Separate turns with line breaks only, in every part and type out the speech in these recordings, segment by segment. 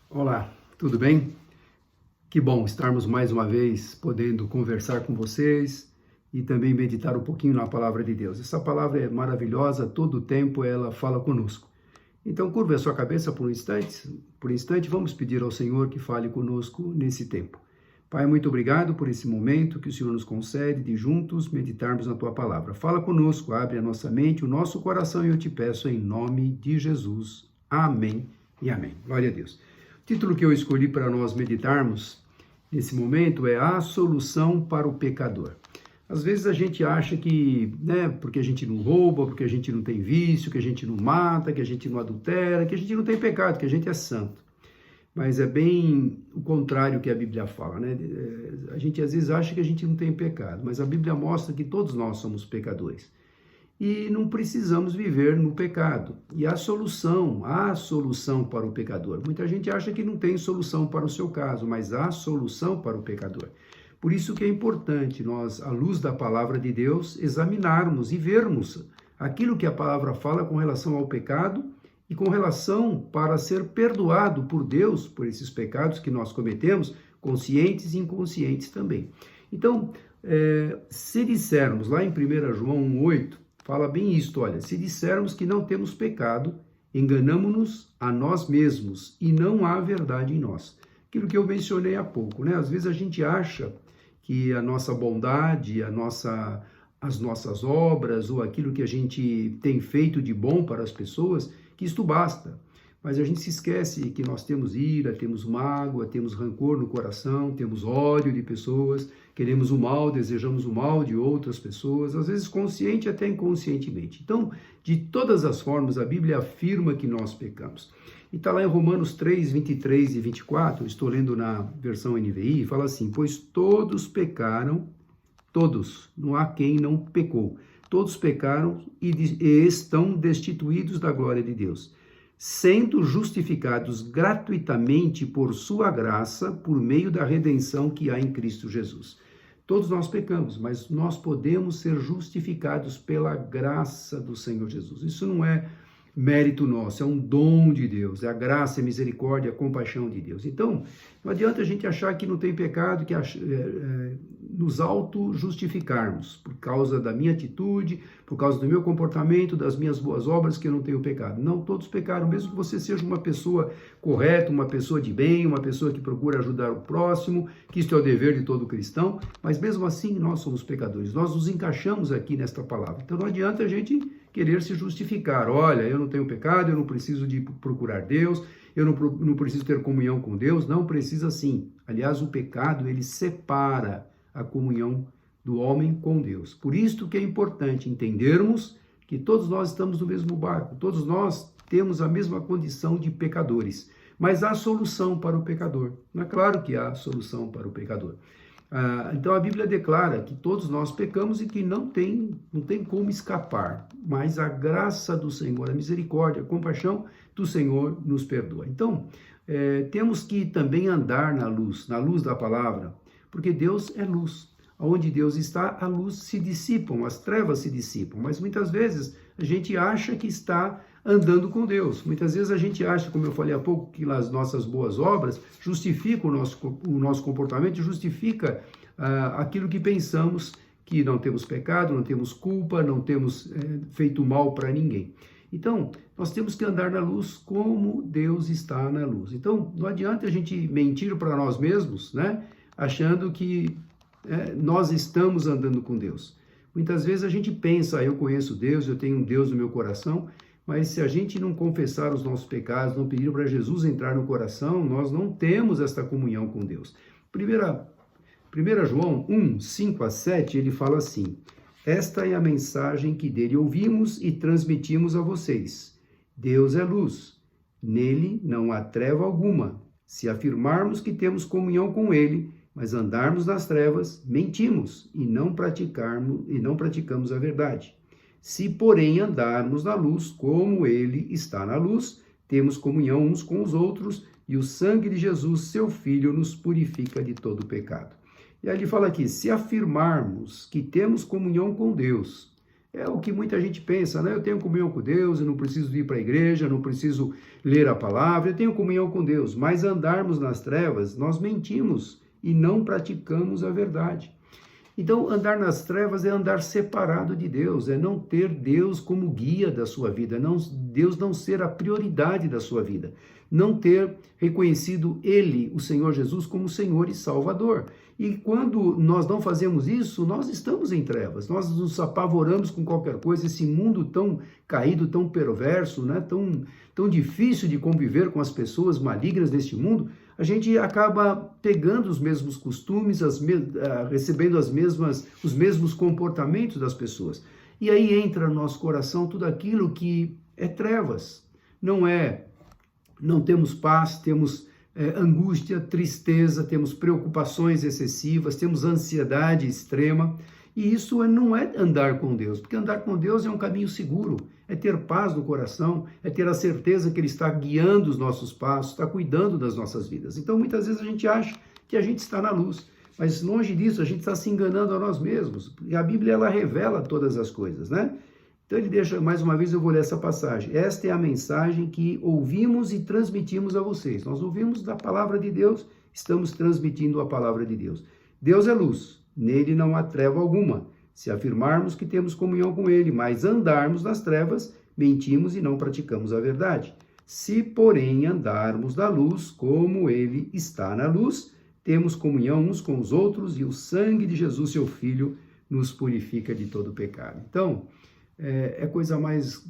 Olá, tudo bem? Que bom estarmos mais uma vez podendo conversar com vocês e também meditar um pouquinho na palavra de Deus. Essa palavra é maravilhosa, todo o tempo ela fala conosco. Então, curva a sua cabeça por um instante, vamos pedir ao Senhor que fale conosco nesse tempo. Pai, muito obrigado por esse momento que o Senhor nos concede de juntos meditarmos na tua palavra. Fala conosco, abre a nossa mente, o nosso coração e eu te peço em nome de Jesus. Amém e amém. Glória a Deus. O título que eu escolhi para nós meditarmos nesse momento é A Solução para o Pecador. Às vezes a gente acha que, porque a gente não rouba, porque a gente não tem vício, que a gente não mata, que a gente não adultera, que a gente não tem pecado, que a gente é santo. Mas é bem o contrário que a Bíblia fala, né? A gente às vezes acha que a gente não tem pecado, mas a Bíblia mostra que todos nós somos pecadores. E não precisamos viver no pecado. E há solução para o pecador. Muita gente acha que não tem solução para o seu caso, mas há solução para o pecador. Por isso que é importante nós, à luz da palavra de Deus, examinarmos e vermos aquilo que a palavra fala com relação ao pecado e com relação para ser perdoado por Deus por esses pecados que nós cometemos, conscientes e inconscientes também. Então, se dissermos lá em 1 João 1,8, fala bem isto, olha, se dissermos que não temos pecado, enganamo-nos a nós mesmos e não há verdade em nós. Aquilo que eu mencionei há pouco, né? Às vezes a gente acha que a nossa bondade, as nossas obras ou aquilo que a gente tem feito de bom para as pessoas, que isto basta. Mas a gente se esquece que nós temos ira, temos mágoa, temos rancor no coração, temos ódio de pessoas, queremos o mal, desejamos o mal de outras pessoas, às vezes consciente até inconscientemente. Então, de todas as formas, a Bíblia afirma que nós pecamos. E está lá em Romanos 3, 23 e 24, estou lendo na versão NVI, fala assim, pois todos pecaram, todos, não há quem não pecou, todos pecaram e estão destituídos da glória de Deus, sendo justificados gratuitamente por sua graça, por meio da redenção que há em Cristo Jesus. Todos nós pecamos, mas nós podemos ser justificados pela graça do Senhor Jesus. Isso não é mérito nosso, é um dom de Deus, é a graça, a misericórdia, a compaixão de Deus. Então, não adianta a gente achar que não tem pecado, que nos auto-justificarmos por causa da minha atitude, por causa do meu comportamento, das minhas boas obras, que eu não tenho pecado. Não, todos pecaram, mesmo que você seja uma pessoa correta, uma pessoa de bem, uma pessoa que procura ajudar o próximo, que isto é o dever de todo cristão, mas mesmo assim nós somos pecadores, nós nos encaixamos aqui nesta palavra. Então não adianta a gente querer se justificar, olha, eu não tenho pecado, eu não preciso de procurar Deus, eu não preciso ter comunhão com Deus, não precisa sim. Aliás, o pecado, ele separa a comunhão do homem com Deus. Por isso que é importante entendermos que todos nós estamos no mesmo barco, todos nós temos a mesma condição de pecadores, mas há solução para o pecador. Não é claro que há solução para o pecador. Então a Bíblia declara que todos nós pecamos e que não tem como escapar, mas a graça do Senhor, a misericórdia, a compaixão do Senhor nos perdoa. Então, temos que também andar na luz da palavra, porque Deus é luz. Onde Deus está, a luz se dissipam, as trevas se dissipam, mas muitas vezes a gente acha que está andando com Deus. Muitas vezes a gente acha, como eu falei há pouco, que as nossas boas obras justificam o nosso comportamento, justifica aquilo que pensamos, que não temos pecado, não temos culpa, não temos feito mal para ninguém. Então, nós temos que andar na luz como Deus está na luz. Então, não adianta a gente mentir para nós mesmos, né? Achando que nós estamos andando com Deus. Muitas vezes a gente pensa, eu conheço Deus, eu tenho um Deus no meu coração, mas se a gente não confessar os nossos pecados, não pedir para Jesus entrar no coração, nós não temos esta comunhão com Deus. 1 João 1, 5 a 7, ele fala assim, esta é a mensagem que dele ouvimos e transmitimos a vocês. Deus é luz, nele não há treva alguma. Se afirmarmos que temos comunhão com ele, mas andarmos nas trevas, mentimos e não praticamos a verdade. Se, porém, andarmos na luz, como ele está na luz, temos comunhão uns com os outros, e o sangue de Jesus, seu Filho, nos purifica de todo pecado. E aí ele fala aqui, se afirmarmos que temos comunhão com Deus, É o que muita gente pensa, né? Eu tenho comunhão com Deus, eu não preciso ir para a igreja, não preciso ler a palavra, eu tenho comunhão com Deus. Mas andarmos nas trevas, nós mentimos e não praticamos a verdade. Então, andar nas trevas é andar separado de Deus, é não ter Deus como guia da sua vida, Deus não ser a prioridade da sua vida, não ter reconhecido Ele, o Senhor Jesus, como Senhor e Salvador. E quando nós não fazemos isso, nós estamos em trevas, nós nos apavoramos com qualquer coisa, esse mundo tão caído, tão perverso, né? tão difícil de conviver com as pessoas malignas deste mundo, a gente acaba pegando os mesmos costumes, recebendo os mesmos comportamentos das pessoas. E aí entra no nosso coração tudo aquilo que é trevas. Não temos paz, temos angústia, tristeza, temos preocupações excessivas, temos ansiedade extrema. E isso não é andar com Deus, porque andar com Deus é um caminho seguro, é ter paz no coração, é ter a certeza que Ele está guiando os nossos passos, está cuidando das nossas vidas. Então, muitas vezes a gente acha que a gente está na luz, mas longe disso, a gente está se enganando a nós mesmos. E a Bíblia, ela revela todas as coisas, né? Então, ele deixa, mais uma vez, eu vou ler essa passagem. Esta é a mensagem que ouvimos e transmitimos a vocês. Nós ouvimos da palavra de Deus, estamos transmitindo a palavra de Deus. Deus é luz. Nele não há treva alguma. Se afirmarmos que temos comunhão com Ele, mas andarmos nas trevas, mentimos e não praticamos a verdade. Se, porém, andarmos na luz, como Ele está na luz, temos comunhão uns com os outros e o sangue de Jesus, seu Filho, nos purifica de todo pecado. Então, é coisa mais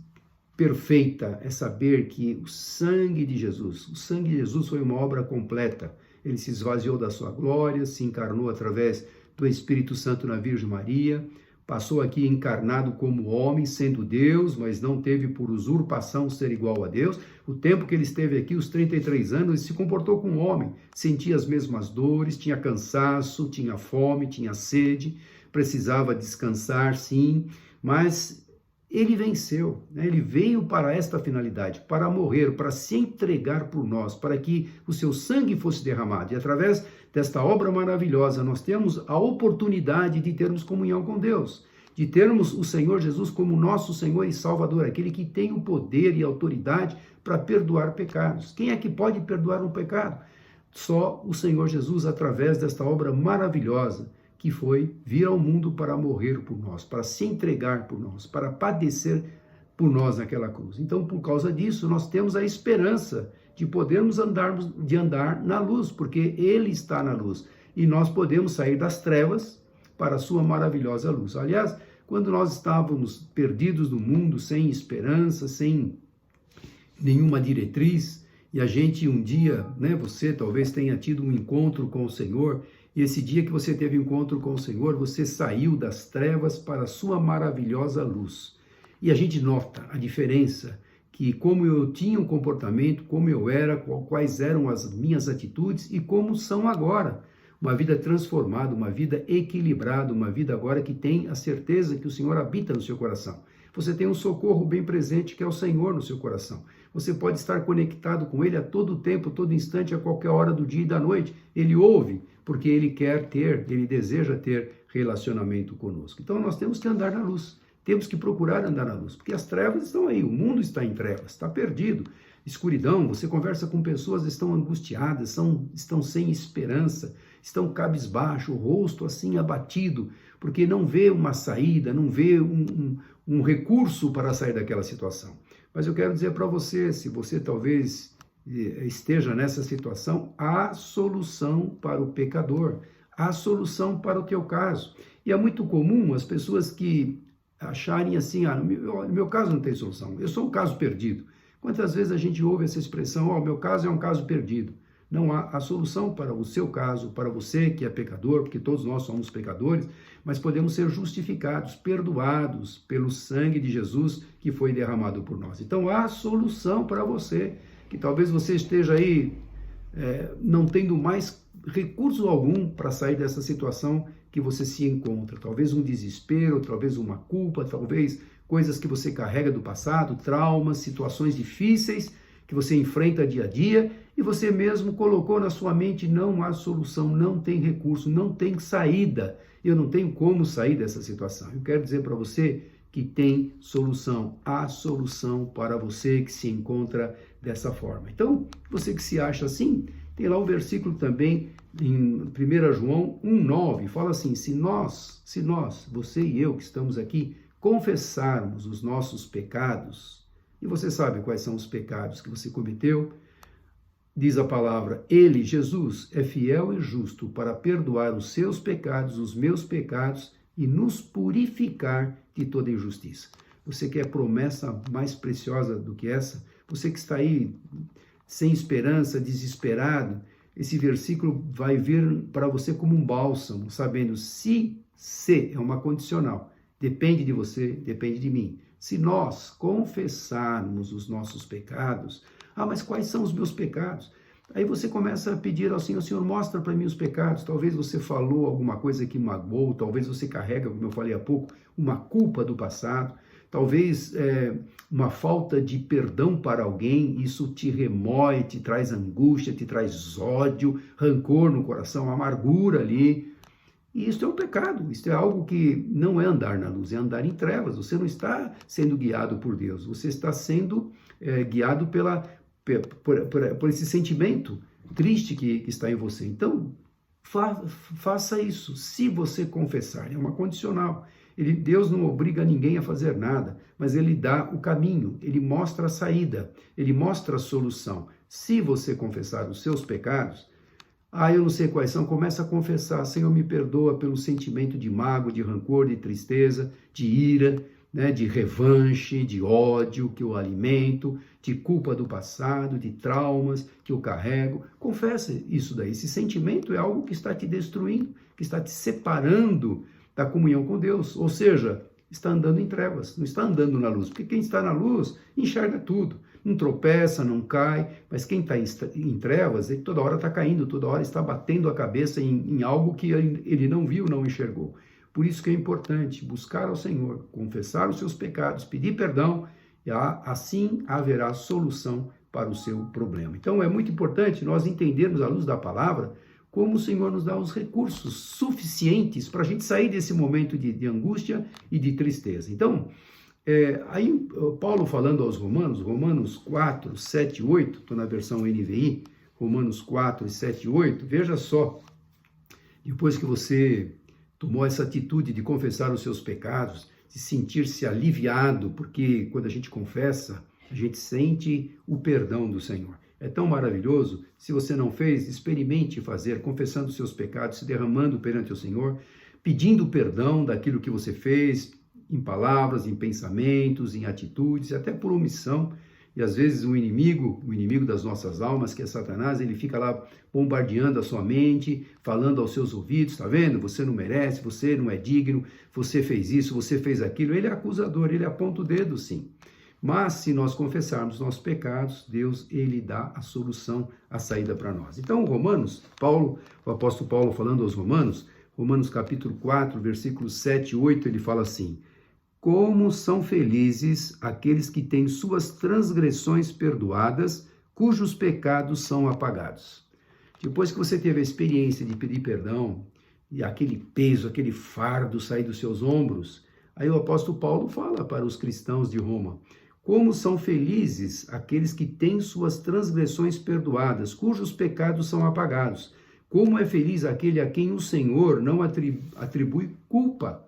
perfeita é saber que o sangue de Jesus foi uma obra completa. Ele se esvaziou da sua glória, se encarnou através do Espírito Santo na Virgem Maria, passou aqui encarnado como homem, sendo Deus, mas não teve por usurpação ser igual a Deus. O tempo que ele esteve aqui, os 33 anos, ele se comportou como homem, sentia as mesmas dores, tinha cansaço, tinha fome, tinha sede, precisava descansar, sim, mas ele venceu, né? Ele veio para esta finalidade, para morrer, para se entregar por nós, para que o seu sangue fosse derramado. E através desta obra maravilhosa, nós temos a oportunidade de termos comunhão com Deus, de termos o Senhor Jesus como nosso Senhor e Salvador, aquele que tem o poder e a autoridade para perdoar pecados. Quem é que pode perdoar um pecado? Só o Senhor Jesus, através desta obra maravilhosa, que foi vir ao mundo para morrer por nós, para se entregar por nós, para padecer por nós naquela cruz. Então, por causa disso, nós temos a esperança de podermos andar na luz, porque Ele está na luz. E nós podemos sair das trevas para a sua maravilhosa luz. Aliás, quando nós estávamos perdidos no mundo, sem esperança, sem nenhuma diretriz, e a gente um dia, né, você talvez tenha tido um encontro com o Senhor, e esse dia que você teve um encontro com o Senhor, você saiu das trevas para a sua maravilhosa luz. E a gente nota a diferença, que como eu tinha um comportamento, como eu era, quais eram as minhas atitudes e como são agora. Uma vida transformada, uma vida equilibrada, uma vida agora que tem a certeza que o Senhor habita no seu coração. Você tem um socorro bem presente que é o Senhor no seu coração. Você pode estar conectado com Ele a todo tempo, todo instante, a qualquer hora do dia e da noite. Ele ouve, porque Ele quer ter, Ele deseja ter relacionamento conosco. Então nós temos que andar na luz, temos que procurar andar na luz, porque as trevas estão aí, o mundo está em trevas, está perdido. Escuridão, você conversa com pessoas que estão angustiadas, estão sem esperança, estão cabisbaixo, o rosto assim abatido, porque não vê uma saída, não vê um recurso para sair daquela situação. Mas eu quero dizer para você, se você talvez esteja nessa situação, há solução para o pecador, há solução para o teu caso. E é muito comum as pessoas que acharem assim, no meu caso não tem solução, eu sou um caso perdido. Quantas vezes a gente ouve essa expressão, o meu caso é um caso perdido. Não há a solução para o seu caso, para você que é pecador, porque todos nós somos pecadores, mas podemos ser justificados, perdoados pelo sangue de Jesus que foi derramado por nós. Então há solução para você, que talvez você esteja aí não tendo mais recurso algum para sair dessa situação que você se encontra. Talvez um desespero, talvez uma culpa, talvez coisas que você carrega do passado, traumas, situações difíceis que você enfrenta dia a dia e você mesmo colocou na sua mente, não há solução, não tem recurso, não tem saída, eu não tenho como sair dessa situação. Eu quero dizer para você que tem solução. Há solução para você que se encontra dessa forma. Então, você que se acha assim, tem lá um versículo também em 1 João 1,9, fala assim, se nós, você e eu que estamos aqui, confessarmos os nossos pecados, e você sabe quais são os pecados que você cometeu, diz a palavra, ele, Jesus, é fiel e justo para perdoar os seus pecados, os meus pecados, e nos purificar de toda injustiça. Você quer promessa mais preciosa do que essa? Você que está aí sem esperança, desesperado, esse versículo vai vir para você como um bálsamo, sabendo se é uma condicional, depende de você, depende de mim. Se nós confessarmos os nossos pecados, mas quais são os meus pecados? Aí você começa a pedir ao Senhor, mostra para mim os pecados. Talvez você falou alguma coisa que magoou, talvez você carrega, como eu falei há pouco, uma culpa do passado, talvez uma falta de perdão para alguém, isso te remói, te traz angústia, te traz ódio, rancor no coração, amargura ali. E isso é um pecado, isso é algo que não é andar na luz, é andar em trevas. Você não está sendo guiado por Deus, você está sendo guiado por esse sentimento triste que está em você. Então, faça isso, se você confessar, é uma condicional. Deus não obriga ninguém a fazer nada, mas Ele dá o caminho, Ele mostra a saída, Ele mostra a solução. Se você confessar os seus pecados, eu não sei quais são, começa a confessar, Senhor, me perdoa pelo sentimento de mágoa, de rancor, de tristeza, de ira, de revanche, de ódio que eu alimento, de culpa do passado, de traumas que eu carrego. Confessa isso daí. Esse sentimento é algo que está te destruindo, que está te separando da comunhão com Deus. Ou seja, está andando em trevas, não está andando na luz. Porque quem está na luz enxerga tudo. Não tropeça, não cai. Mas quem está em trevas, ele toda hora está caindo, toda hora está batendo a cabeça em algo que ele não viu, não enxergou. Por isso que é importante buscar ao Senhor, confessar os seus pecados, pedir perdão, e assim haverá solução para o seu problema. Então é muito importante nós entendermos à luz da palavra como o Senhor nos dá os recursos suficientes para a gente sair desse momento de angústia e de tristeza. Então, aí Paulo falando aos Romanos 4, 7 e 8, estou na versão NVI, Romanos 4, 7 e 8, veja só, depois que você tomou essa atitude de confessar os seus pecados, de sentir-se aliviado, porque quando a gente confessa, a gente sente o perdão do Senhor. É tão maravilhoso. Se você não fez, experimente fazer, confessando os seus pecados, se derramando perante o Senhor, pedindo perdão daquilo que você fez, em palavras, em pensamentos, em atitudes, até por omissão. E às vezes o inimigo das nossas almas, que é Satanás, ele fica lá bombardeando a sua mente, falando aos seus ouvidos, está vendo? Você não merece, você não é digno, você fez isso, você fez aquilo. Ele é acusador, ele aponta o dedo, sim. Mas se nós confessarmos nossos pecados, Deus, ele dá a solução, a saída para nós. Então, o apóstolo Paulo falando aos Romanos capítulo 4, versículos 7 e 8, ele fala assim: como são felizes aqueles que têm suas transgressões perdoadas, cujos pecados são apagados. Depois que você teve a experiência de pedir perdão, e aquele peso, aquele fardo sair dos seus ombros, aí o apóstolo Paulo fala para os cristãos de Roma: como são felizes aqueles que têm suas transgressões perdoadas, cujos pecados são apagados. Como é feliz aquele a quem o Senhor não atribui culpa.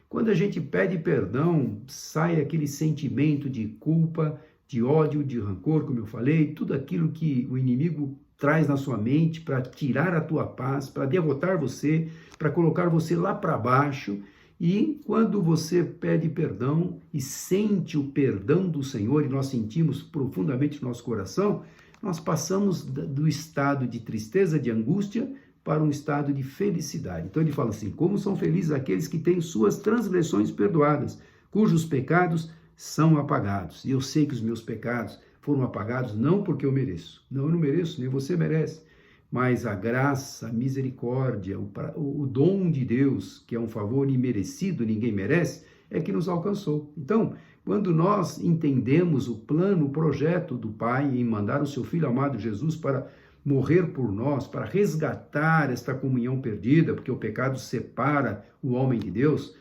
Quando a gente pede perdão, sai aquele sentimento de culpa, de ódio, de rancor, como eu falei, tudo aquilo que o inimigo traz na sua mente para tirar a tua paz, para derrotar você, para colocar você lá para baixo. E quando você pede perdão e sente o perdão do Senhor, e nós sentimos profundamente no nosso coração, nós passamos do estado de tristeza, de angústia, para um estado de felicidade. Então ele fala assim: como são felizes aqueles que têm suas transgressões perdoadas, cujos pecados são apagados. E eu sei que os meus pecados foram apagados não porque eu mereço. Não, eu não mereço, nem você merece. Mas a graça, a misericórdia, o dom de Deus, que é um favor imerecido, ninguém merece, é que nos alcançou. Então, quando nós entendemos o plano, o projeto do Pai em mandar o seu Filho amado Jesus para morrer por nós, para resgatar esta comunhão perdida, porque o pecado separa o homem de Deus,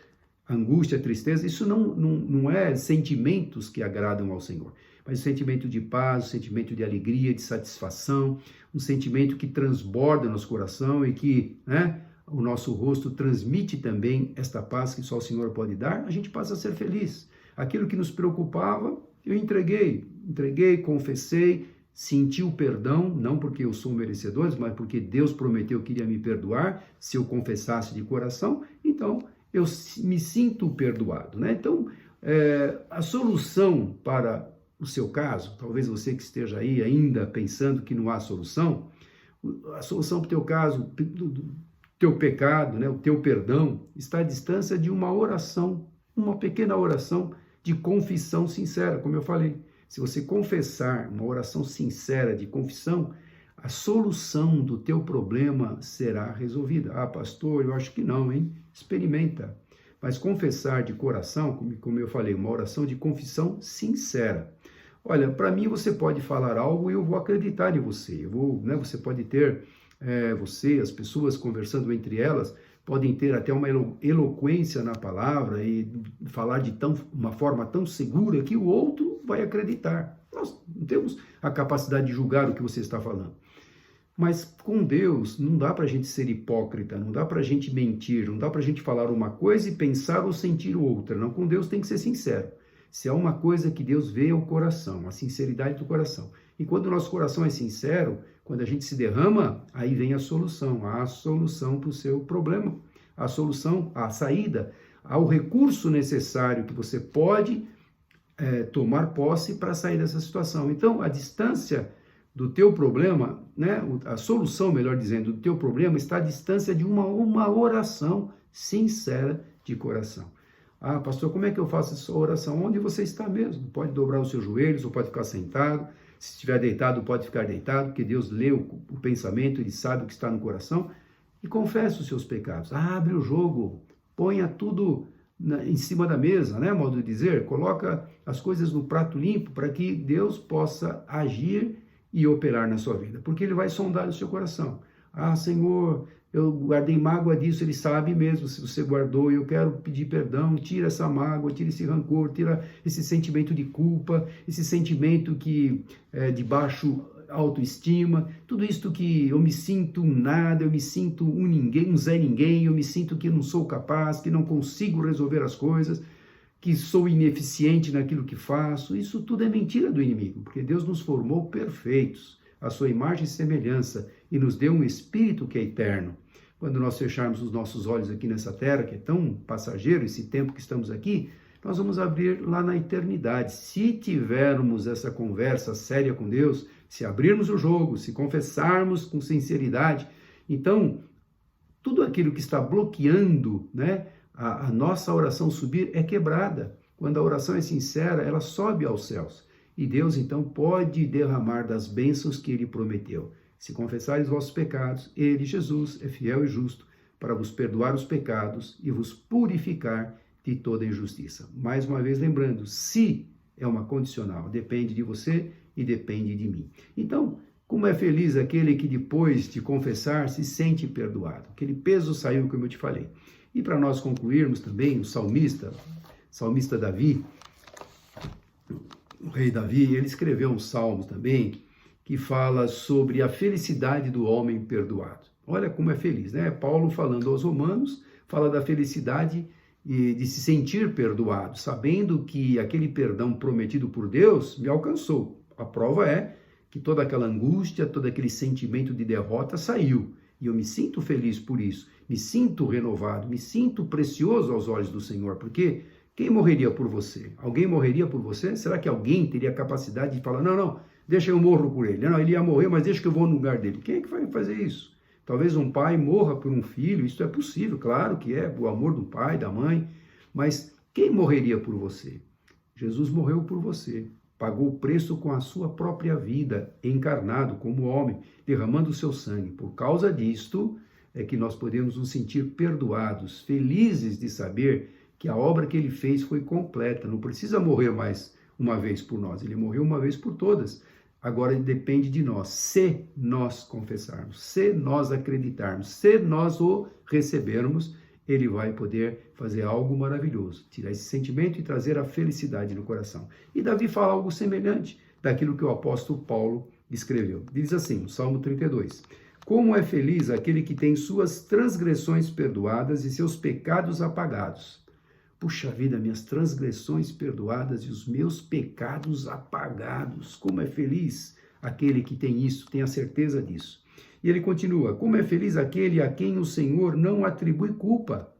angústia, tristeza, isso não é sentimentos que agradam ao Senhor, mas o sentimento de paz, o sentimento de alegria, de satisfação, um sentimento que transborda nosso coração e que, né, o nosso rosto transmite também esta paz que só o Senhor pode dar, a gente passa a ser feliz. Aquilo que nos preocupava, eu entreguei, confessei, senti o perdão, não porque eu sou merecedor, mas porque Deus prometeu que iria me perdoar, se eu confessasse de coração, então eu me sinto perdoado, né? Então, a solução para o seu caso, talvez você que esteja aí ainda pensando que não há solução, a solução para o teu caso, do teu pecado, né, o teu perdão, está à distância de uma oração, uma pequena oração de confissão sincera, como eu falei. Se você confessar uma oração sincera de confissão, a solução do teu problema será resolvida. Ah, pastor, eu acho que não, hein? Experimenta. Mas confessar de coração, como eu falei, uma oração de confissão sincera. Olha, para mim você pode falar algo e eu vou acreditar em você. Você pode ter, as pessoas conversando entre elas, podem ter até uma eloquência na palavra e falar de uma forma tão segura que o outro vai acreditar. Nós não temos a capacidade de julgar o que você está falando. Mas com Deus não dá para a gente ser hipócrita, não dá para a gente mentir, não dá para a gente falar uma coisa e pensar ou sentir outra. Não, com Deus tem que ser sincero. Se há uma coisa que Deus vê é o coração, a sinceridade do coração. E quando o nosso coração é sincero, quando a gente se derrama, aí vem a solução para o seu problema, a solução, a saída, ao recurso necessário que você pode tomar posse para sair dessa situação. Então, a distância do teu problema, né, a solução, melhor dizendo, do teu problema está à distância de uma oração sincera de coração. Ah, pastor, como é que eu faço essa oração? Onde você está mesmo? Pode dobrar os seus joelhos ou pode ficar sentado. Se estiver deitado, pode ficar deitado, porque Deus lê o pensamento, Ele sabe o que está no coração. E confessa os seus pecados. Abre o jogo, ponha tudo em cima da mesa, né, modo de dizer. Coloca as coisas no prato limpo para que Deus possa agir e operar na sua vida, porque Ele vai sondar o seu coração. Ah, Senhor, eu guardei mágoa disso, Ele sabe mesmo se você guardou, eu quero pedir perdão, tira essa mágoa, tira esse rancor, tira esse sentimento de culpa, esse sentimento que é de baixo autoestima, tudo isto que eu me sinto nada, eu me sinto um ninguém, um Zé Ninguém, eu me sinto que não sou capaz, que não consigo resolver as coisas, que sou ineficiente naquilo que faço. Isso tudo é mentira do inimigo, porque Deus nos formou perfeitos, à sua imagem e semelhança, e nos deu um Espírito que é eterno. Quando nós fecharmos os nossos olhos aqui nessa terra, que é tão passageiro, esse tempo que estamos aqui, nós vamos abrir lá na eternidade. Se tivermos essa conversa séria com Deus, se abrirmos o jogo, se confessarmos com sinceridade, então, tudo aquilo que está bloqueando, né, a nossa oração subir é quebrada. Quando a oração é sincera, ela sobe aos céus. E Deus, então, pode derramar das bênçãos que Ele prometeu. Se confessares os vossos pecados, Ele, Jesus, é fiel e justo para vos perdoar os pecados e vos purificar de toda injustiça. Mais uma vez, lembrando, se é uma condicional, depende de você e depende de mim. Então, como é feliz aquele que depois de confessar se sente perdoado. Aquele peso saiu, como eu te falei. E para nós concluirmos também, o salmista Davi, o rei Davi, ele escreveu um salmo também que fala sobre a felicidade do homem perdoado. Olha como é feliz, né? Paulo falando aos romanos, fala da felicidade de se sentir perdoado, sabendo que aquele perdão prometido por Deus me alcançou. A prova é que toda aquela angústia, todo aquele sentimento de derrota saiu. E eu me sinto feliz por isso, me sinto renovado, me sinto precioso aos olhos do Senhor, porque quem morreria por você? Alguém morreria por você? Será que alguém teria a capacidade de falar, não, deixa eu morro por ele. Não, ele ia morrer, mas deixa que eu vou no lugar dele. Quem é que vai fazer isso? Talvez um pai morra por um filho, isso é possível, claro que é, o amor do pai, da mãe, mas quem morreria por você? Jesus morreu por você. Pagou o preço com a sua própria vida, encarnado como homem, derramando o seu sangue. Por causa disto, é que nós podemos nos sentir perdoados, felizes de saber que a obra que ele fez foi completa. Não precisa morrer mais uma vez por nós, ele morreu uma vez por todas. Agora depende de nós, se nós confessarmos, se nós acreditarmos, se nós o recebermos, ele vai poder fazer algo maravilhoso, tirar esse sentimento e trazer a felicidade no coração. E Davi fala algo semelhante daquilo que o apóstolo Paulo escreveu. Diz assim, no Salmo 32, como é feliz aquele que tem suas transgressões perdoadas e seus pecados apagados. Puxa vida, minhas transgressões perdoadas e os meus pecados apagados. Como é feliz aquele que tem isso, tem a certeza disso. E ele continua, como é feliz aquele a quem o Senhor não atribui culpa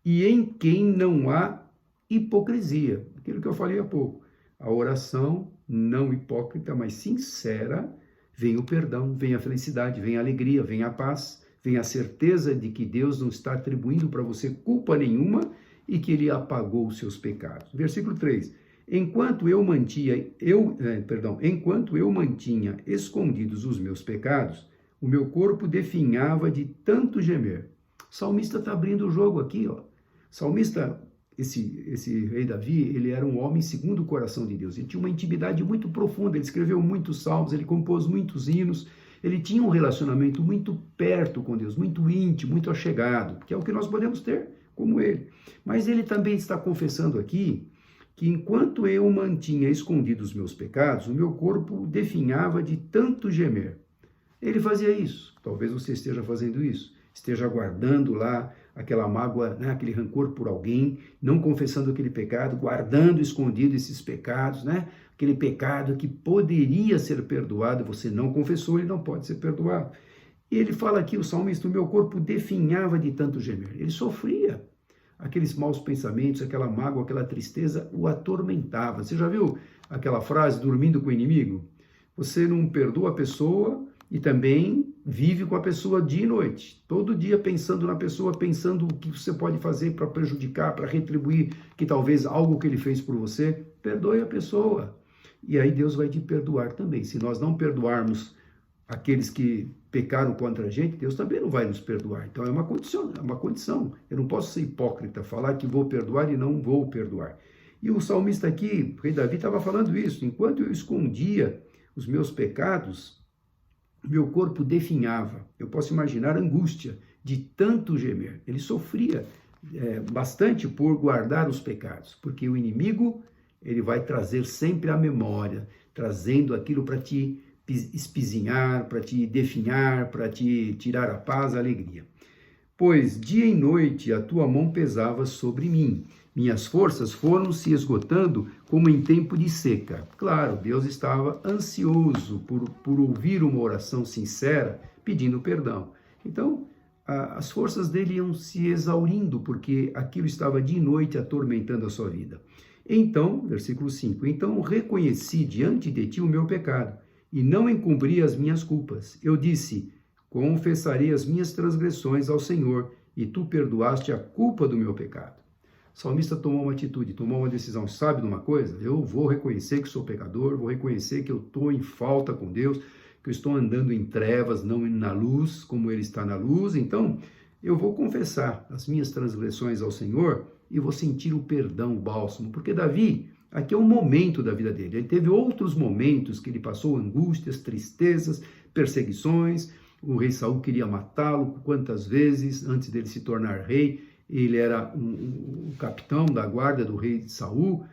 e em quem não há hipocrisia. Aquilo que eu falei há pouco. A oração não hipócrita, mas sincera, vem o perdão, vem a felicidade, vem a alegria, vem a paz, vem a certeza de que Deus não está atribuindo para você culpa nenhuma e que ele apagou os seus pecados. Versículo 3. Enquanto eu mantinha escondidos os meus pecados, o meu corpo definhava de tanto gemer. O salmista está abrindo o jogo aqui, ó. O salmista, esse rei Davi, ele era um homem segundo o coração de Deus. Ele tinha uma intimidade muito profunda, ele escreveu muitos salmos, ele compôs muitos hinos, ele tinha um relacionamento muito perto com Deus, muito íntimo, muito achegado, que é o que nós podemos ter como ele. Mas ele também está confessando aqui que enquanto eu mantinha escondidos os meus pecados, o meu corpo definhava de tanto gemer. Ele fazia isso. Talvez você esteja fazendo isso. Esteja guardando lá aquela mágoa, né, aquele rancor por alguém, não confessando aquele pecado, guardando escondido esses pecados, né? Aquele pecado que poderia ser perdoado, você não confessou, ele não pode ser perdoado. E ele fala aqui, o salmista, o meu corpo definhava de tanto gemer. Ele sofria. Aqueles maus pensamentos, aquela mágoa, aquela tristeza o atormentava. Você já viu aquela frase, dormindo com o inimigo? Você não perdoa a pessoa e também vive com a pessoa dia e noite. Todo dia pensando na pessoa, pensando o que você pode fazer para prejudicar, para retribuir, que talvez algo que ele fez por você. Perdoe a pessoa. E aí Deus vai te perdoar também. Se nós não perdoarmos aqueles que pecaram contra a gente, Deus também não vai nos perdoar. Então é uma condição. Eu não posso ser hipócrita, falar que vou perdoar e não vou perdoar. E o salmista aqui, o rei Davi, estava falando isso. Enquanto eu escondia os meus pecados, meu corpo definhava. Eu posso imaginar a angústia de tanto gemer. Ele sofria bastante por guardar os pecados, porque o inimigo, ele vai trazer sempre a memória, trazendo aquilo para te espizinhar, para te definhar, para te tirar a paz, a alegria. Pois dia e noite a tua mão pesava sobre mim, minhas forças foram se esgotando como em tempo de seca. Claro, Deus estava ansioso por ouvir uma oração sincera, pedindo perdão. Então, as forças dele iam se exaurindo, porque aquilo estava de noite atormentando a sua vida. Então, versículo 5, então reconheci diante de ti o meu pecado, e não encobri as minhas culpas. Eu disse, confessarei as minhas transgressões ao Senhor, e tu perdoaste a culpa do meu pecado. O salmista tomou uma atitude, tomou uma decisão. Sabe de uma coisa? Eu vou reconhecer que sou pecador, vou reconhecer que eu estou em falta com Deus, que eu estou andando em trevas, não na luz, como Ele está na luz. Então, eu vou confessar as minhas transgressões ao Senhor e vou sentir o perdão, o bálsamo. Porque Davi, aqui é um momento da vida dele. Ele teve outros momentos que ele passou angústias, tristezas, perseguições. O rei Saul queria matá-lo quantas vezes antes dele se tornar rei. Ele era um capitão da guarda do rei Saul,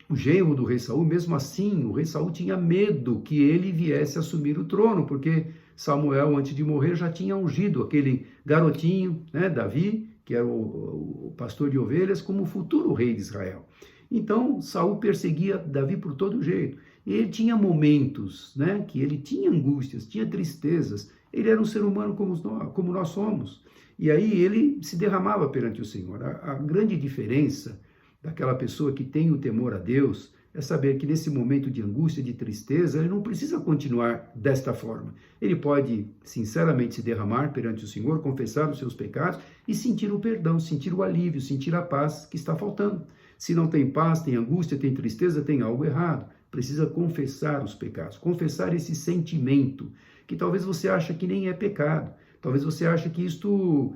o genro do rei Saul. Mesmo assim, o rei Saul tinha medo que ele viesse assumir o trono, porque Samuel, antes de morrer, já tinha ungido aquele garotinho, né, Davi, que era o pastor de ovelhas, como o futuro rei de Israel. Então, Saul perseguia Davi por todo jeito. E ele tinha momentos, né, que ele tinha angústias, tinha tristezas. Ele era um ser humano como nós somos. E aí ele se derramava perante o Senhor. A grande diferença daquela pessoa que tem o temor a Deus é saber que nesse momento de angústia, de tristeza, ele não precisa continuar desta forma. Ele pode sinceramente se derramar perante o Senhor, confessar os seus pecados e sentir o perdão, sentir o alívio, sentir a paz que está faltando. Se não tem paz, tem angústia, tem tristeza, tem algo errado. Precisa confessar os pecados, confessar esse sentimento que talvez você ache que nem é pecado. Talvez você ache que isto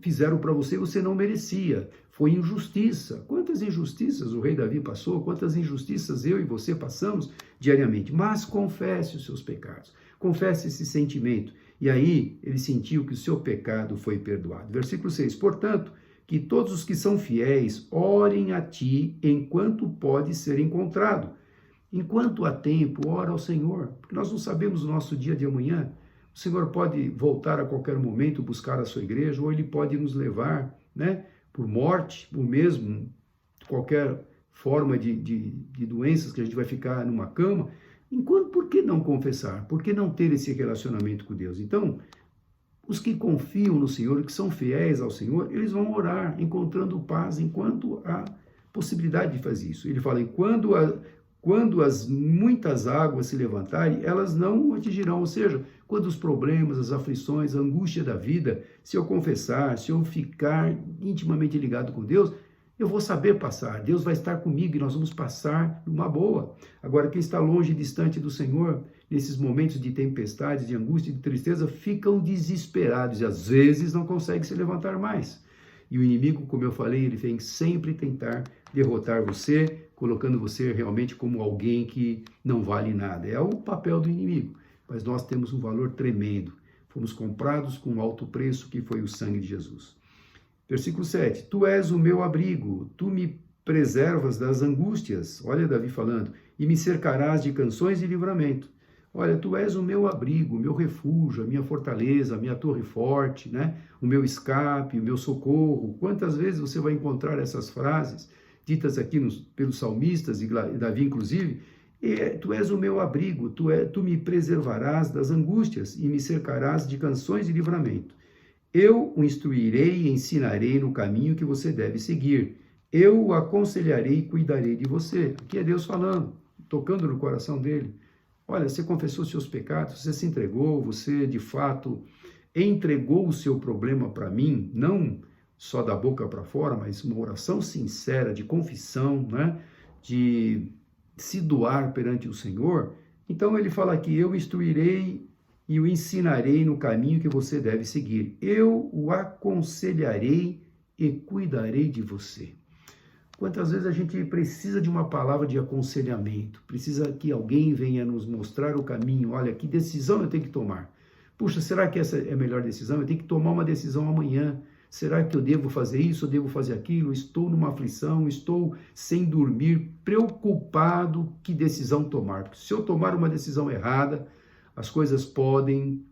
fizeram para você e você não merecia. Foi injustiça. Quantas injustiças o rei Davi passou, quantas injustiças eu e você passamos diariamente. Mas confesse os seus pecados. Confesse esse sentimento. E aí ele sentiu que o seu pecado foi perdoado. Versículo 6. Portanto, que todos os que são fiéis orem a ti enquanto pode ser encontrado. Enquanto há tempo, ora ao Senhor, porque nós não sabemos o nosso dia de amanhã. O Senhor pode voltar a qualquer momento, buscar a sua igreja, ou Ele pode nos levar, né, por morte, ou mesmo qualquer forma de doenças que a gente vai ficar numa cama. Enquanto, por que não confessar? Por que não ter esse relacionamento com Deus? Então, os que confiam no Senhor, que são fiéis ao Senhor, eles vão orar, encontrando paz enquanto há possibilidade de fazer isso. Ele fala, quando as muitas águas se levantarem, elas não o atingirão. Ou seja, quando os problemas, as aflições, a angústia da vida, se eu confessar, se eu ficar intimamente ligado com Deus, eu vou saber passar. Deus vai estar comigo e nós vamos passar numa boa. Agora, quem está longe e distante do Senhor, nesses momentos de tempestade, de angústia e de tristeza, ficam desesperados e às vezes não conseguem se levantar mais. E o inimigo, como eu falei, ele vem sempre tentar derrotar você, colocando você realmente como alguém que não vale nada. É o papel do inimigo, mas nós temos um valor tremendo. Fomos comprados com um alto preço, que foi o sangue de Jesus. Versículo 7. Tu és o meu abrigo, tu me preservas das angústias. Olha Davi falando. E me cercarás de canções de livramento. Olha, tu és o meu abrigo, o meu refúgio, a minha fortaleza, a minha torre forte, né? O meu escape, o meu socorro. Quantas vezes você vai encontrar essas frases ditas aqui pelos salmistas e Davi inclusive? Tu és o meu abrigo, tu me preservarás das angústias e me cercarás de canções de livramento. Eu o instruirei e ensinarei no caminho que você deve seguir. Eu o aconselharei e cuidarei de você. Aqui é Deus falando, tocando no coração dele. Olha, você confessou seus pecados, você se entregou, você de fato entregou o seu problema para mim, não só da boca para fora, mas uma oração sincera de confissão, né? De se doar perante o Senhor. Então ele fala aqui, eu instruirei e o ensinarei no caminho que você deve seguir. Eu o aconselharei e cuidarei de você. Quantas vezes a gente precisa de uma palavra de aconselhamento, precisa que alguém venha nos mostrar o caminho, olha, que decisão eu tenho que tomar. Puxa, será que essa é a melhor decisão? Eu tenho que tomar uma decisão amanhã. Será que eu devo fazer isso, eu devo fazer aquilo? Estou numa aflição, estou sem dormir, preocupado, que decisão tomar? Porque se eu tomar uma decisão errada, as coisas podem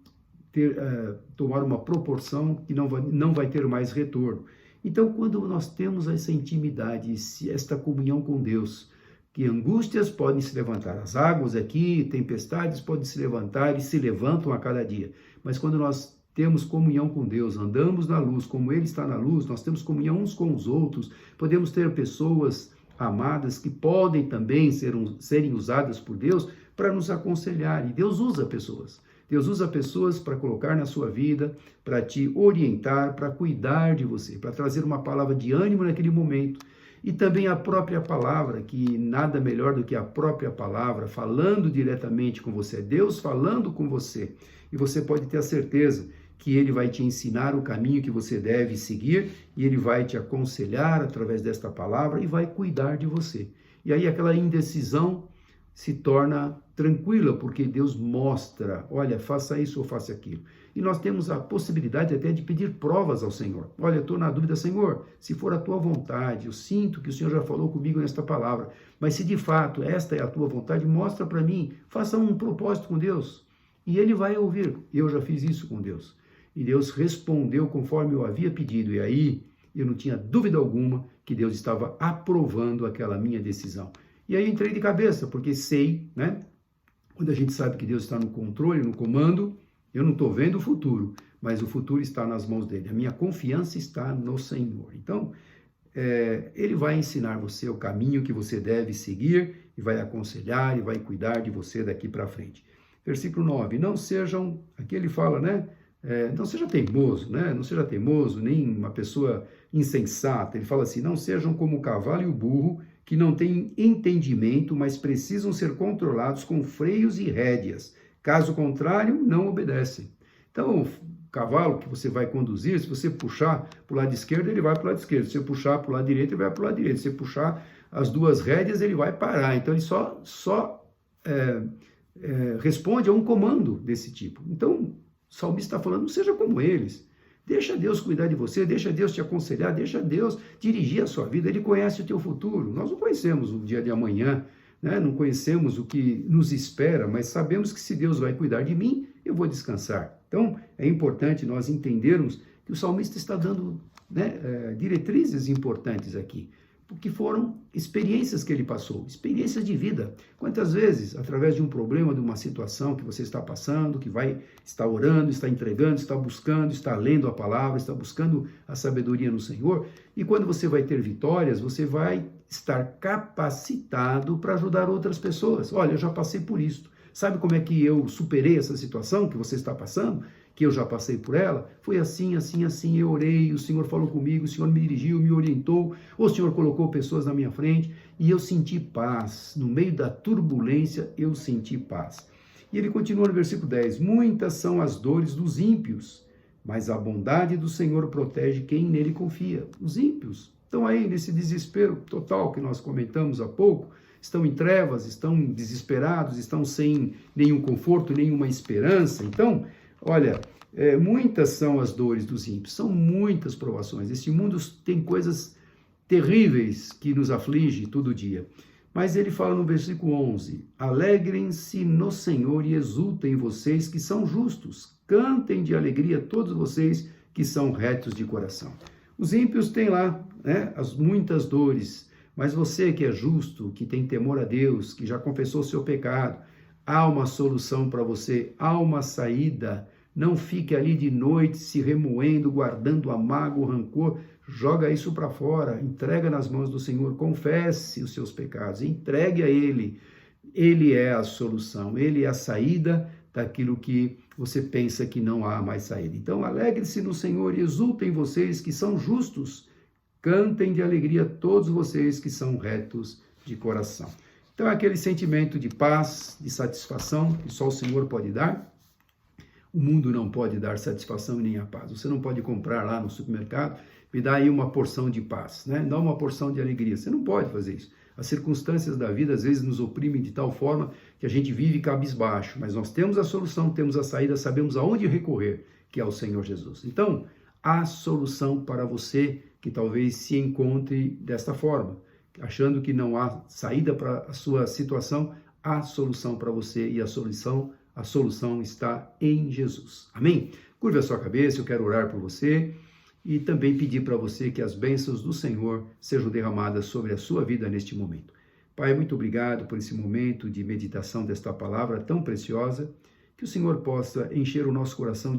tomar uma proporção que não vai ter mais retorno. Então, quando nós temos essa intimidade, esta comunhão com Deus, que angústias podem se levantar, as águas aqui, tempestades podem se levantar e se levantam a cada dia. Mas quando nós temos comunhão com Deus, andamos na luz, como Ele está na luz, nós temos comunhão uns com os outros, podemos ter pessoas amadas que podem também serem usadas por Deus para nos aconselhar. E Deus usa pessoas. Deus usa pessoas para colocar na sua vida, para te orientar, para cuidar de você, para trazer uma palavra de ânimo naquele momento. E também a própria palavra, que nada melhor do que a própria palavra, falando diretamente com você, Deus falando com você. E você pode ter a certeza que Ele vai te ensinar o caminho que você deve seguir, e Ele vai te aconselhar através desta palavra e vai cuidar de você. E aí aquela indecisão se torna tranquila, porque Deus mostra, olha, faça isso ou faça aquilo. E nós temos a possibilidade até de pedir provas ao Senhor. Olha, eu estou na dúvida, Senhor, se for a tua vontade, eu sinto que o Senhor já falou comigo nesta palavra, mas se de fato esta é a tua vontade, mostra para mim, faça um propósito com Deus. E Ele vai ouvir. Eu já fiz isso com Deus. E Deus respondeu conforme eu havia pedido. E aí eu não tinha dúvida alguma que Deus estava aprovando aquela minha decisão. E aí entrei de cabeça, porque sei, né? Quando a gente sabe que Deus está no controle, no comando, eu não estou vendo o futuro, mas o futuro está nas mãos dele. A minha confiança está no Senhor. Então, Ele vai ensinar você o caminho que você deve seguir, e vai aconselhar, e vai cuidar de você daqui para frente. Versículo 9, não sejam, aqui ele fala, né? Não seja teimoso, né? Não seja teimoso, nem uma pessoa insensata. Ele fala assim, não sejam como o cavalo e o burro, que não têm entendimento, mas precisam ser controlados com freios e rédeas. Caso contrário, não obedecem. Então, o cavalo que você vai conduzir, se você puxar para o lado esquerdo, ele vai para o lado esquerdo. Se você puxar para o lado direito, ele vai para o lado direito. Se você puxar as duas rédeas, ele vai parar. Então, ele só responde a um comando desse tipo. Então, o salmista está falando, não seja como eles. Deixa Deus cuidar de você, deixa Deus te aconselhar, deixa Deus dirigir a sua vida. Ele conhece o teu futuro. Nós não conhecemos o dia de amanhã, né? Não conhecemos o que nos espera, mas sabemos que se Deus vai cuidar de mim, eu vou descansar. Então, é importante nós entendermos que o salmista está dando, né, diretrizes importantes aqui, porque foram experiências que ele passou, experiências de vida. Quantas vezes, através de um problema, de uma situação que você está passando, que está orando, está entregando, está buscando, está lendo a palavra, está buscando a sabedoria no Senhor, e quando você vai ter vitórias, você vai estar capacitado para ajudar outras pessoas. Olha, eu já passei por isso. Sabe como é que eu superei essa situação que você está passando? Que eu já passei por ela? Foi assim, assim, assim, eu orei, o Senhor falou comigo, o Senhor me dirigiu, me orientou, o Senhor colocou pessoas na minha frente e eu senti paz. No meio da turbulência, eu senti paz. E ele continua no versículo 10, muitas são as dores dos ímpios, mas a bondade do Senhor protege quem nele confia. Os ímpios estão aí nesse desespero total que nós comentamos há pouco, estão em trevas, estão desesperados, estão sem nenhum conforto, nenhuma esperança. Então, olha, muitas são as dores dos ímpios, são muitas provações. Este mundo tem coisas terríveis que nos aflige todo dia. Mas ele fala no versículo 11, alegrem-se no Senhor e exultem vocês que são justos, cantem de alegria todos vocês que são retos de coração. Os ímpios têm lá, né, as muitas dores, mas você que é justo, que tem temor a Deus, que já confessou o seu pecado, há uma solução para você, há uma saída. Não fique ali de noite se remoendo, guardando a mágoa, o rancor. Joga isso para fora, entrega nas mãos do Senhor, confesse os seus pecados, entregue a Ele. Ele é a solução, Ele é a saída daquilo que você pensa que não há mais saída. Então, alegre-se no Senhor e exultem vocês que são justos. Cantem de alegria todos vocês que são retos de coração. Então, aquele sentimento de paz, de satisfação que só o Senhor pode dar. O mundo não pode dar satisfação nem a paz. Você não pode comprar lá no supermercado, me dá aí uma porção de paz, né? Dá uma porção de alegria. Você não pode fazer isso. As circunstâncias da vida às vezes nos oprimem de tal forma que a gente vive cabisbaixo, mas nós temos a solução, temos a saída, sabemos aonde recorrer, que é o Senhor Jesus. Então, há solução para você que talvez se encontre desta forma, achando que não há saída para a sua situação, há solução para você e a solução está em Jesus. Amém? Curva a sua cabeça, eu quero orar por você e também pedir para você que as bênçãos do Senhor sejam derramadas sobre a sua vida neste momento. Pai, muito obrigado por esse momento de meditação desta palavra tão preciosa, que o Senhor possa encher o nosso coração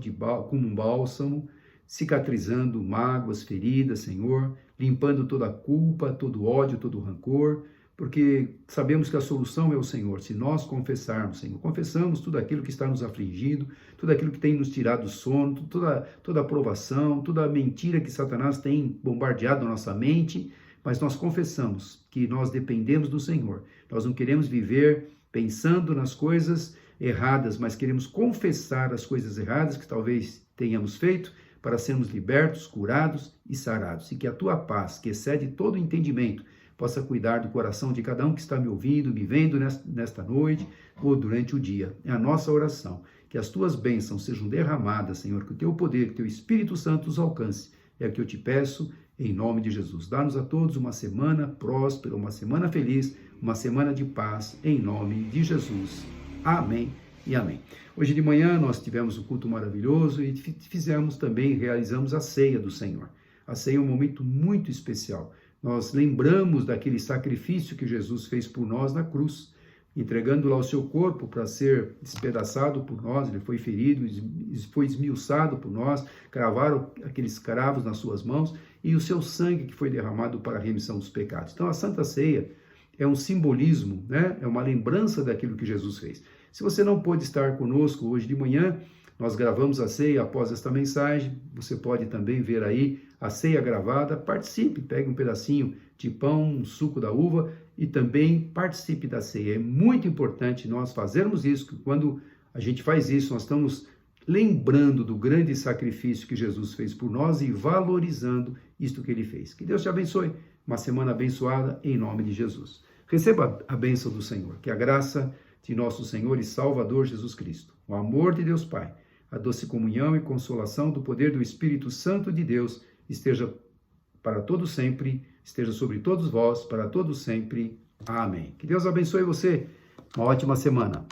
como um bálsamo, cicatrizando mágoas, feridas, Senhor, limpando toda a culpa, todo ódio, todo rancor, porque sabemos que a solução é o Senhor. Se nós confessarmos, Senhor, confessamos tudo aquilo que está nos afligindo, tudo aquilo que tem nos tirado o sono, toda a provação, toda a mentira que Satanás tem bombardeado na nossa mente, mas nós confessamos que nós dependemos do Senhor. Nós não queremos viver pensando nas coisas erradas, mas queremos confessar as coisas erradas que talvez tenhamos feito, para sermos libertos, curados e sarados. E que a tua paz, que excede todo entendimento, possa cuidar do coração de cada um que está me ouvindo, me vendo nesta noite ou durante o dia. É a nossa oração. Que as tuas bênçãos sejam derramadas, Senhor, que o teu poder, que o teu Espírito Santo os alcance. É o que eu te peço, em nome de Jesus. Dá-nos a todos uma semana próspera, uma semana feliz, uma semana de paz, em nome de Jesus. Amém e amém. Hoje de manhã nós tivemos um culto maravilhoso e realizamos a ceia do Senhor. A ceia é um momento muito especial. Nós lembramos daquele sacrifício que Jesus fez por nós na cruz, entregando lá o seu corpo para ser despedaçado por nós. Ele foi ferido, foi esmiuçado por nós, cravaram aqueles cravos nas suas mãos e o seu sangue que foi derramado para a remissão dos pecados. Então a Santa Ceia é um simbolismo, né? É uma lembrança daquilo que Jesus fez. Se você não pôde estar conosco hoje de manhã, nós gravamos a ceia após esta mensagem. Você pode também ver aí a ceia gravada. Participe, pegue um pedacinho de pão, um suco da uva e também participe da ceia. É muito importante nós fazermos isso. Quando a gente faz isso, nós estamos lembrando do grande sacrifício que Jesus fez por nós e valorizando isto que ele fez. Que Deus te abençoe. Uma semana abençoada em nome de Jesus. Receba a bênção do Senhor. Que a graça de nosso Senhor e Salvador Jesus Cristo, o amor de Deus Pai, a doce comunhão e consolação do poder do Espírito Santo de Deus esteja para todos sempre, esteja sobre todos vós, para todos sempre. Amém. Que Deus abençoe você. Uma ótima semana.